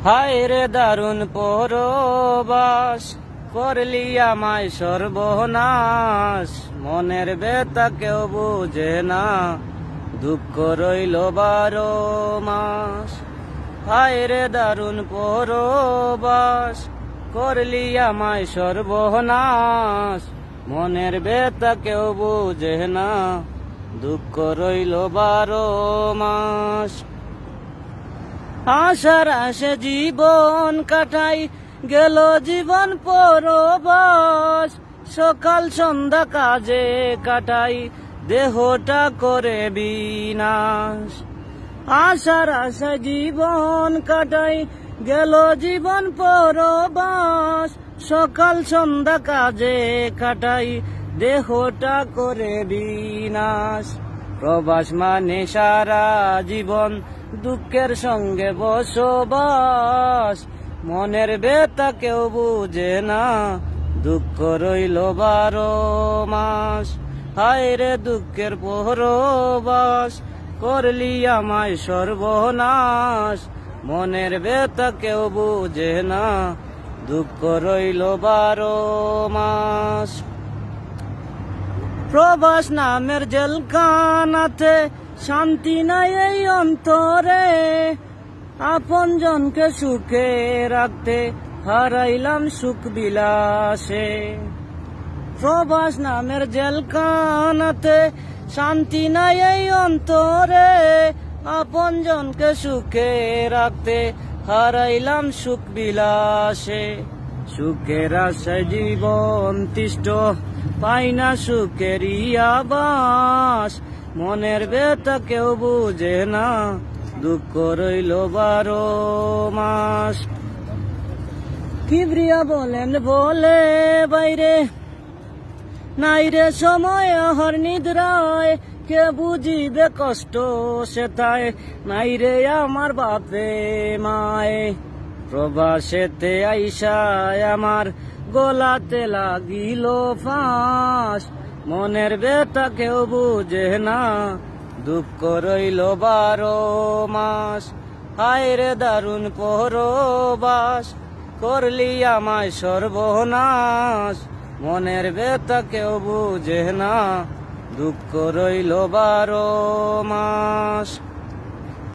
হায় রে দারুণ পরবাস, করলি আমায় সর্বনাশ। মনের ব্যথা কেউ বুঝে না, দুঃখ রইল 12 মাস। হায় রে দারুণ পরবাস, করলি আমায় সর্বনাশ। মনের ব্যথা কেউ বুঝে না, দুঃখ রইল 12 মাস। আশার আশে জীবন কাটাই, গেল জীবন পরবাস। সকাল সন্ধ্যা কাজে কাটাই, দেহটা করে বিনাশ। আশার আশে জীবন কাটাই, গেল জীবন পরবাস। সকাল সন্ধ্যা কাজে কাটাই, দেহটা করে বিনাশ। প্রবাস মানে সারা জীবন দুঃখের সঙ্গে বসবাস। মনের ব্যথা কেউ বুঝে না, দুঃখ রইল 12 মাস। হায় রে দুঃখের পরবাস, করলি আমায় সর্বনাশ। মনের ব্যথা কেউ বুঝে না, দুঃখ রইল 12 মাস। প্রবাস নামের জেলখানাতে শান্তি নাই এই অন্তরে। আপন জনকে সুখে রাখতে হারাইলাম সুখ বিলাসে। প্রবাস নামের জেলখানাতে শান্তি নাই এই অন্তরে। আপন জনকে সুখে রাখতে হারাইলাম সুখ বিলাসে। সুখের আশায় জীবন তিষ্ঠ, পাই না সুখেরই আবাস। মনের ব্যথা কেউ বুঝে না, দুঃখ রইল 12 মাস। কিবরিয়া বলেন বলে বাইরে, নাই রে সময় হর নিদ্রায়। কে বুঝিবে কষ্ট সেথায়, নাই রে আমার বাপে মায়। প্রবাসেতে আইসায় আমার গলাতে লাগিল ফাঁস। মনের ব্যথা কেউ বুঝে না, দুঃখ রইল 12 মাস। হায় রে দারুণ পরবাস, করলি আমায় সর্বনাশ। মনের ব্যথা কেউ বুঝে না, দুঃখ রইল 12 মাস।